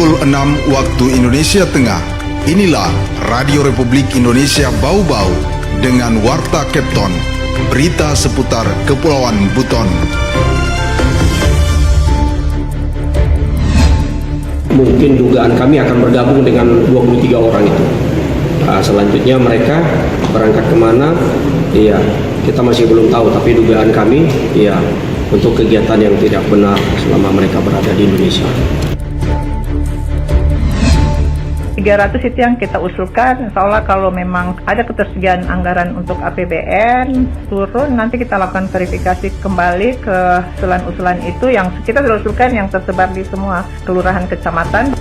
pukul 6 waktu Indonesia Tengah. Inilah Radio Republik Indonesia Bau-Bau dengan Warta Kepton, berita seputar Kepulauan Buton. Mungkin dugaan kami akan bergabung dengan 23 orang itu. Selanjutnya mereka berangkat kemana? Iya, kita masih belum tahu, tapi dugaan kami, iya, untuk kegiatan yang tidak benar selama mereka berada di Indonesia. 300 itu yang kita usulkan. Insya Allah kalau memang ada ketersediaan anggaran untuk APBN turun, nanti kita lakukan verifikasi kembali ke usulan-usulan itu yang kita sudah usulkan yang tersebar di semua kelurahan kecamatan.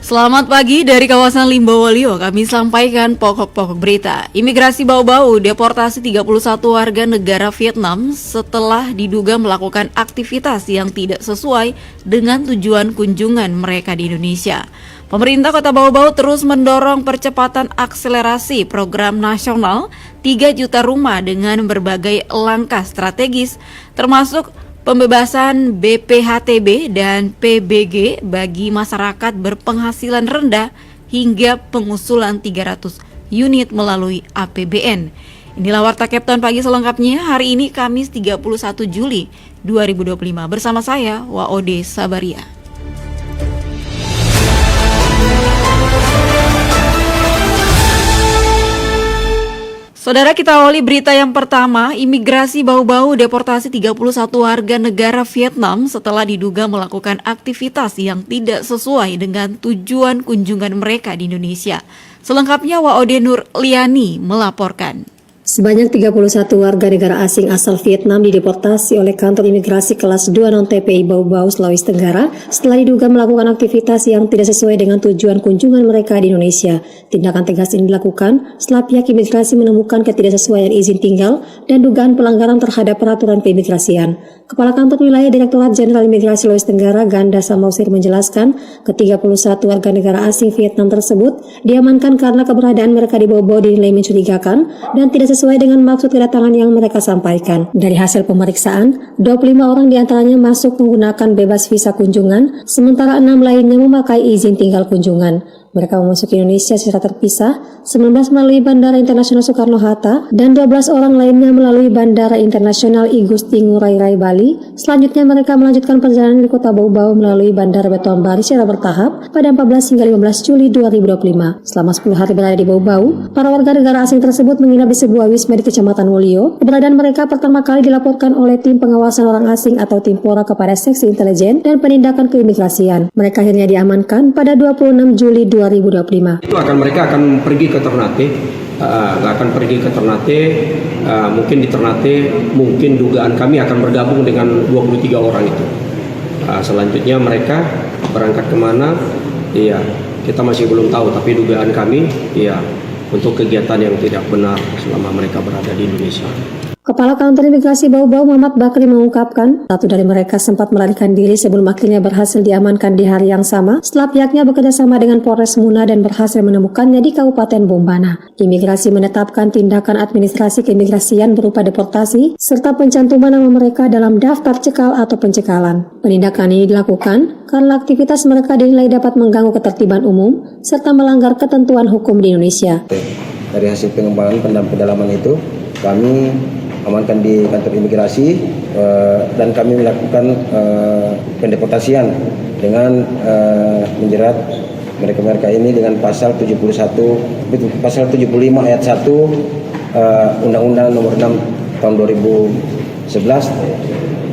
Selamat pagi dari kawasan Limbawolio, kami sampaikan pokok-pokok berita. Imigrasi Bau-Bau deportasi 31 warga negara Vietnam setelah diduga melakukan aktivitas yang tidak sesuai dengan tujuan kunjungan mereka di Indonesia. Pemerintah Kota Bau-Bau terus mendorong percepatan akselerasi program nasional 3 juta rumah dengan berbagai langkah strategis, termasuk pembebasan BPHTB dan PBG bagi masyarakat berpenghasilan rendah hingga pengusulan 300 unit melalui APBN. Inilah Warta Kepton pagi selengkapnya hari ini Kamis 31 Juli 2025 bersama saya Waode Sabaria. Saudara, kita awali berita yang pertama. Imigrasi Bau-Bau deportasi 31 warga negara Vietnam setelah diduga melakukan aktivitas yang tidak sesuai dengan tujuan kunjungan mereka di Indonesia. Selengkapnya Waode Nur Liani melaporkan. Sebanyak 31 warga negara asing asal Vietnam dideportasi oleh kantor imigrasi kelas 2 non-TPI Bau-Bau, Sulawesi Tenggara setelah diduga melakukan aktivitas yang tidak sesuai dengan tujuan kunjungan mereka di Indonesia. Tindakan tegas ini dilakukan setelah pihak imigrasi menemukan ketidaksesuaian izin tinggal dan dugaan pelanggaran terhadap peraturan keimigrasian. Kepala Kantor Wilayah Direktorat Jenderal Imigrasi Sulawesi Tenggara Ganda Samausir menjelaskan ke-31 warga negara asing Vietnam tersebut diamankan karena keberadaan mereka di Bau-Bau dinilai mencurigakan dan tidak sesuai dengan maksud kedatangan yang mereka sampaikan. Dari hasil pemeriksaan, 25 orang diantaranya masuk menggunakan bebas visa kunjungan, sementara 6 lainnya memakai izin tinggal kunjungan. Mereka memasuki Indonesia secara terpisah, 19 melalui Bandara Internasional Soekarno-Hatta dan 12 orang lainnya melalui Bandara Internasional I Gusti Ngurah Rai Bali. Selanjutnya mereka melanjutkan perjalanan di Kota Bau-Bau melalui Bandara Betonbari secara bertahap pada 14 hingga 15 Juli 2025. Selama 10 hari berada di Bau-Bau, para warga negara asing tersebut menginap di sebuah wisma di Kecamatan Wolio. Keberadaan mereka pertama kali dilaporkan oleh tim pengawasan orang asing atau Timpora kepada Seksi Intelijen dan Penindakan Keimigrasian. Mereka akhirnya diamankan pada 26 Juli 2025. Mereka akan pergi ke Ternate, mungkin di Ternate, mungkin dugaan kami akan bergabung dengan 23 orang itu. Selanjutnya mereka berangkat kemana? Iya, kita masih belum tahu, tapi dugaan kami, iya, untuk kegiatan yang tidak benar selama mereka berada di Indonesia. Kepala Kantor Imigrasi Bau-Bau Muhammad Bakri mengungkapkan, satu dari mereka sempat melarikan diri sebelum akhirnya berhasil diamankan di hari yang sama setelah pihaknya bekerjasama dengan Polres Muna dan berhasil menemukannya di Kabupaten Bombana. Imigrasi menetapkan tindakan administrasi keimigrasian berupa deportasi serta pencantuman nama mereka dalam daftar cekal atau pencekalan. Penindakan ini dilakukan karena aktivitas mereka dinilai dapat mengganggu ketertiban umum serta melanggar ketentuan hukum di Indonesia. Dari hasil pengembangan pendalaman itu, kami amankan di kantor imigrasi dan kami melakukan pendeportasian dengan menjerat mereka ini dengan pasal 75 ayat 1 Undang-Undang Nomor 6 Tahun 2011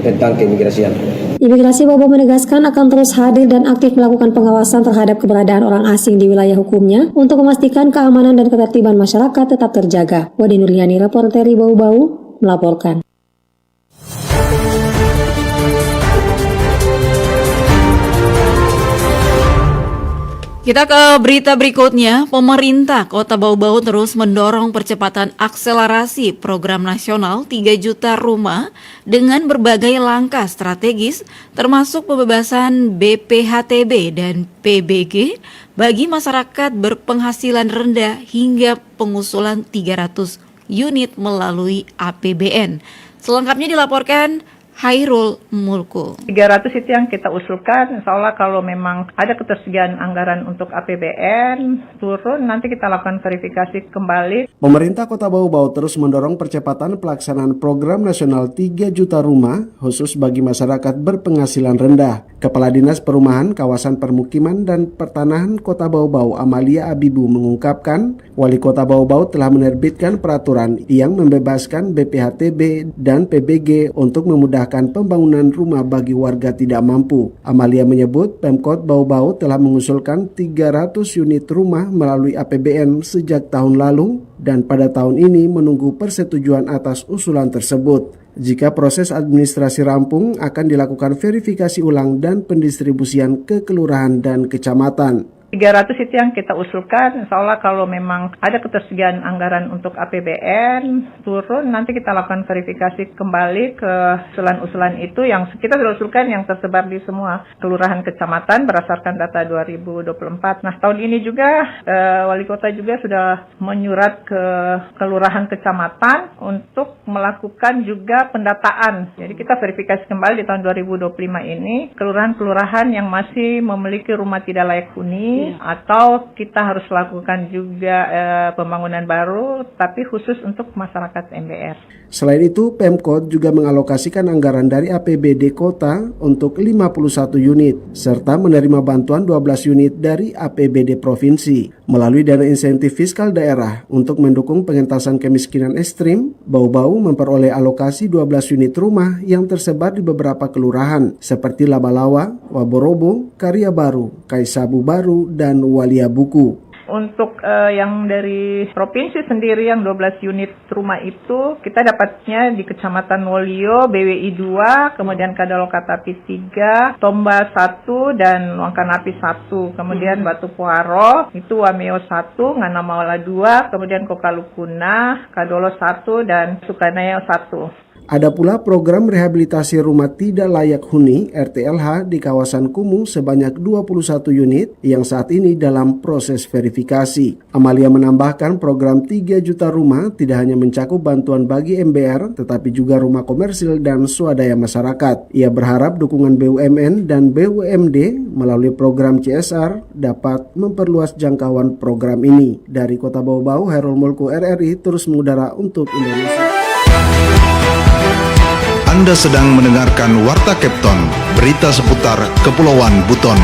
tentang keimigrasian. Imigrasi Bau-Bau menegaskan akan terus hadir dan aktif melakukan pengawasan terhadap keberadaan orang asing di wilayah hukumnya untuk memastikan keamanan dan ketertiban masyarakat tetap terjaga. Wadi Nurliani, reporter Bau-Bau, melaporkan. Kita ke berita berikutnya. Pemerintah Kota Bau-Bau terus mendorong percepatan akselerasi program nasional 3 juta rumah dengan berbagai langkah strategis termasuk pembebasan BPHTB dan PBG bagi masyarakat berpenghasilan rendah hingga pengusulan 300 unit melalui APBN. Selengkapnya dilaporkan Hairul Mulku. 300 itu yang kita usulkan, insya Allah kalau memang ada ketersediaan anggaran untuk APBN turun, nanti kita lakukan verifikasi kembali. Pemerintah Kota Bau-Bau terus mendorong percepatan pelaksanaan program nasional 3 juta rumah khusus bagi masyarakat berpenghasilan rendah. Kepala Dinas Perumahan, Kawasan Permukiman dan Pertanahan Kota Bau-Bau Amalia Abibu mengungkapkan, Wali Kota Bau-Bau telah menerbitkan peraturan yang membebaskan BPHTB dan PBG untuk memudahkan pembangunan rumah bagi warga tidak mampu. Amalia menyebut Pemkot Bau-Bau telah mengusulkan 300 unit rumah melalui APBN sejak tahun lalu dan pada tahun ini menunggu persetujuan atas usulan tersebut. Jika proses administrasi rampung, akan dilakukan verifikasi ulang dan pendistribusian ke kelurahan dan kecamatan. 300 itu yang kita usulkan, insya Allah kalau memang ada ketersediaan anggaran untuk APBN turun, nanti kita lakukan verifikasi kembali ke usulan-usulan itu yang kita sudah usulkan yang tersebar di semua kelurahan kecamatan berdasarkan data 2024. Nah, tahun ini juga Wali Kota juga sudah menyurat ke kelurahan kecamatan untuk melakukan juga pendataan. Jadi kita verifikasi kembali di tahun 2025 ini kelurahan-kelurahan yang masih memiliki rumah tidak layak huni, atau kita harus lakukan juga pembangunan baru tapi khusus untuk masyarakat MBR. Selain itu, Pemkot juga mengalokasikan anggaran dari APBD Kota untuk 51 unit serta menerima bantuan 12 unit dari APBD Provinsi. Melalui dana insentif fiskal daerah untuk mendukung pengentasan kemiskinan ekstrim, Bau-Bau memperoleh alokasi 12 unit rumah yang tersebar di beberapa kelurahan seperti Labalawa, Waborobo, Karya Baru, Kaisabu Baru, dan Walia Buku. Untuk yang dari provinsi sendiri yang 12 unit rumah itu kita dapatnya di Kecamatan Wolio, BWI 2, kemudian Kadalokatapi 3, Tomba 1, dan Wangkanapi 1, kemudian Batu Puaro, itu Wameo 1, Nganamawala 2, kemudian Kokalukuna, Kadolo 1, dan Sukanaya 1. Ada pula program rehabilitasi rumah tidak layak huni RTLH di kawasan Kumu sebanyak 21 unit yang saat ini dalam proses verifikasi. Amalia menambahkan program 3 juta rumah tidak hanya mencakup bantuan bagi MBR tetapi juga rumah komersil dan swadaya masyarakat. Ia berharap dukungan BUMN dan BUMD melalui program CSR dapat memperluas jangkauan program ini. Dari Kota Bau-Bau, Hairul Mulku RRI terus mengudara untuk Indonesia. Anda sedang mendengarkan Warta Kepton, berita seputar Kepulauan Buton.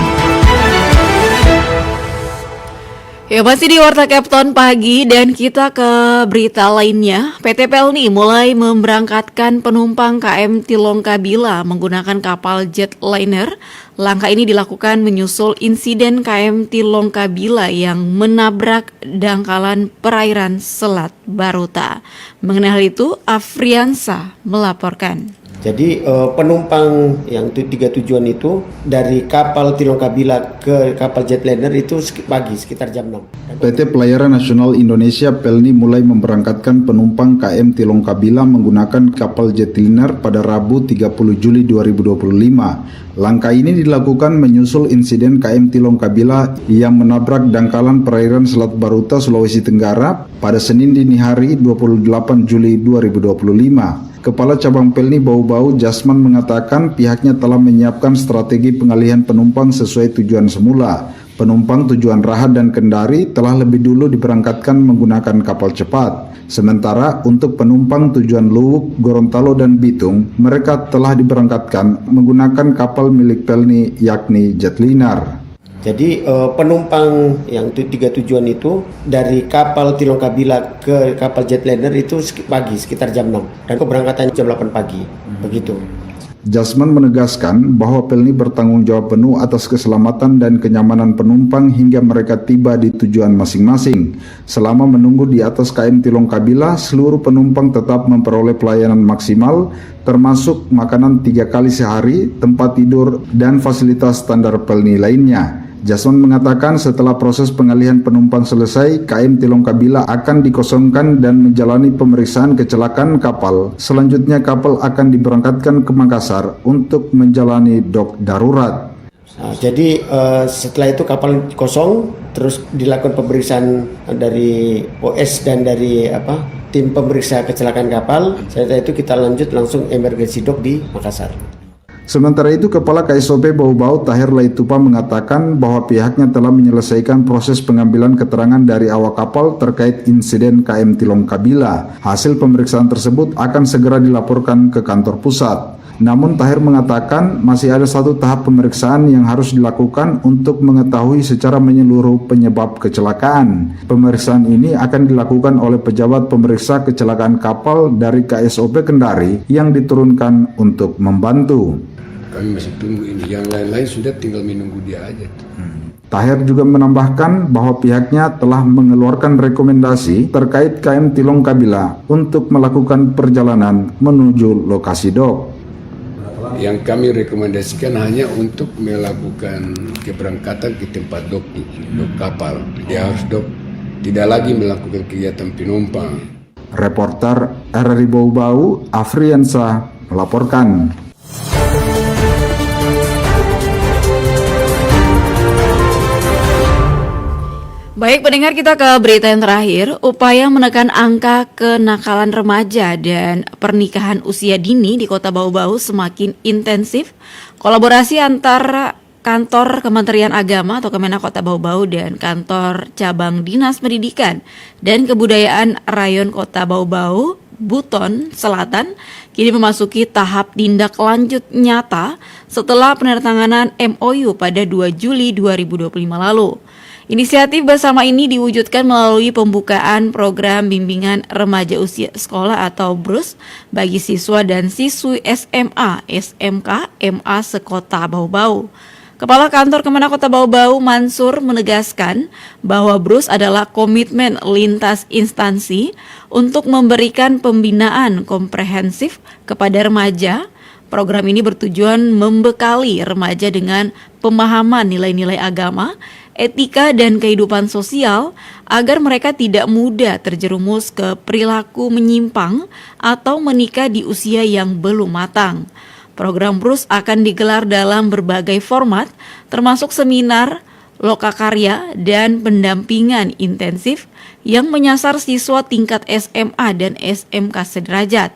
Ya, masih di Warta Kepton pagi dan kita ke berita lainnya. PT Pelni mulai memberangkatkan penumpang KM Tilongkabila menggunakan kapal jetliner. Langkah ini dilakukan menyusul insiden KM Tilongkabila yang menabrak dangkalan perairan Selat Baruta. Mengenai hal itu, Afriansa melaporkan. Jadi penumpang yang 3 tujuan itu dari kapal Tilongkabila ke kapal jetliner itu pagi sekitar jam 6. PT Pelayaran Nasional Indonesia Pelni mulai memberangkatkan penumpang KM Tilongkabila menggunakan kapal jetliner pada Rabu 30 Juli 2025. Langkah ini dilakukan menyusul insiden KM Tilongkabila yang menabrak dangkalan perairan Selat Baruta, Sulawesi Tenggara pada Senin dini hari 28 Juli 2025. Kepala Cabang Pelni Bau-Bau, Jasman, mengatakan pihaknya telah menyiapkan strategi pengalihan penumpang sesuai tujuan semula. Penumpang tujuan Rahat dan Kendari telah lebih dulu diberangkatkan menggunakan kapal cepat. Sementara untuk penumpang tujuan Luwuk, Gorontalo, dan Bitung, mereka telah diberangkatkan menggunakan kapal milik Pelni yakni jetliner. Jadi penumpang yang 3 tujuan itu dari kapal Tilongkabila ke kapal jetliner itu pagi sekitar jam 6 dan keberangkatannya jam 8 pagi. Begitu. Jasman menegaskan bahwa Pelni bertanggung jawab penuh atas keselamatan dan kenyamanan penumpang hingga mereka tiba di tujuan masing-masing. Selama menunggu di atas KM Tilongkabila, seluruh penumpang tetap memperoleh pelayanan maksimal, termasuk makanan 3 kali sehari, tempat tidur, dan fasilitas standar Pelni lainnya. Jasman mengatakan setelah proses pengalihan penumpang selesai, KM Tilongkabila akan dikosongkan dan menjalani pemeriksaan kecelakaan kapal. Selanjutnya kapal akan diberangkatkan ke Makassar untuk menjalani dok darurat. Nah, jadi setelah itu kapal kosong, terus dilakukan pemeriksaan dari OS dan dari tim pemeriksa kecelakaan kapal. Setelah itu kita lanjut langsung emergency dock di Makassar. Sementara itu, Kepala KSOP Bau-Bau Tahir Laitupa mengatakan bahwa pihaknya telah menyelesaikan proses pengambilan keterangan dari awak kapal terkait insiden KM Tilong Kabila. Hasil pemeriksaan tersebut akan segera dilaporkan ke kantor pusat. Namun Tahir mengatakan masih ada satu tahap pemeriksaan yang harus dilakukan untuk mengetahui secara menyeluruh penyebab kecelakaan. Pemeriksaan ini akan dilakukan oleh pejabat pemeriksa kecelakaan kapal dari KSOP Kendari yang diturunkan untuk membantu. Kami masih tunggu ini, yang lain-lain sudah tinggal menunggu dia aja. Tahir juga menambahkan bahwa pihaknya telah mengeluarkan rekomendasi terkait KM Tilong Kabila untuk melakukan perjalanan menuju lokasi dok. Yang kami rekomendasikan hanya untuk melakukan keberangkatan ke tempat dok kapal. Dia harus dok, tidak lagi melakukan kegiatan penumpang. Reporter RRI Bau-Bau, Afriansa melaporkan. Baik pendengar, kita ke berita yang terakhir. Upaya menekan angka kenakalan remaja dan pernikahan usia dini di Kota Bau-Bau semakin intensif. Kolaborasi antara kantor Kementerian Agama atau Kemenak Kota Bau-Bau dan kantor cabang Dinas Pendidikan dan Kebudayaan Rayon Kota Bau-Bau Buton Selatan kini memasuki tahap tindak lanjut nyata setelah penandatanganan MOU pada 2 Juli 2025 lalu. Inisiatif bersama ini diwujudkan melalui pembukaan program bimbingan remaja usia sekolah atau BRUS bagi siswa dan siswi SMA, SMK, MA sekota Bau-Bau. Kepala Kantor Kemenak Kota Bau-Bau Mansur menegaskan bahwa BRUS adalah komitmen lintas instansi untuk memberikan pembinaan komprehensif kepada remaja. Program ini bertujuan membekali remaja dengan pemahaman nilai-nilai agama, etika dan kehidupan sosial agar mereka tidak mudah terjerumus ke perilaku menyimpang atau menikah di usia yang belum matang. Program BRUS akan digelar dalam berbagai format termasuk seminar, lokakarya dan pendampingan intensif yang menyasar siswa tingkat SMA dan SMK sederajat.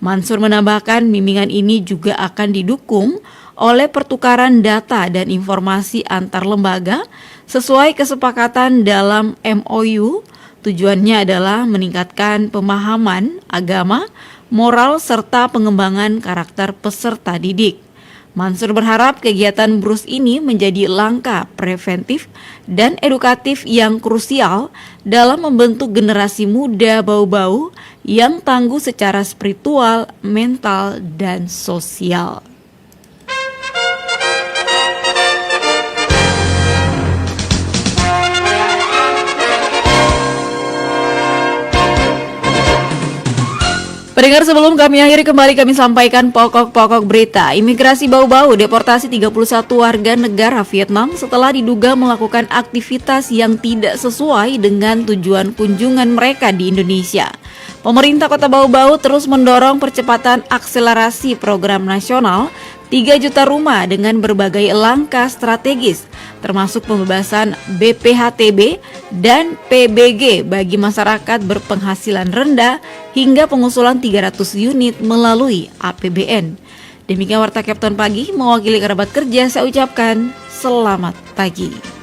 Mansur menambahkan bimbingan ini juga akan didukung oleh pertukaran data dan informasi antar lembaga sesuai kesepakatan dalam MOU. Tujuannya adalah meningkatkan pemahaman agama, moral, serta pengembangan karakter peserta didik. Mansur berharap kegiatan BRUS ini menjadi langkah preventif dan edukatif yang krusial dalam membentuk generasi muda Bau-Bau yang tangguh secara spiritual, mental, dan sosial. Pendengar, sebelum kami akhiri kembali kami sampaikan pokok-pokok berita. Imigrasi Bau-Bau deportasi 31 warga negara Vietnam setelah diduga melakukan aktivitas yang tidak sesuai dengan tujuan kunjungan mereka di Indonesia. Pemerintah Kota Bau-Bau terus mendorong percepatan akselerasi program nasional 3 juta rumah dengan berbagai langkah strategis, termasuk pembebasan BPHTB dan PBG bagi masyarakat berpenghasilan rendah hingga pengusulan 300 unit melalui APBN. Demikian Warta Kapten Pagi, mewakili kerabat kerja saya ucapkan selamat pagi.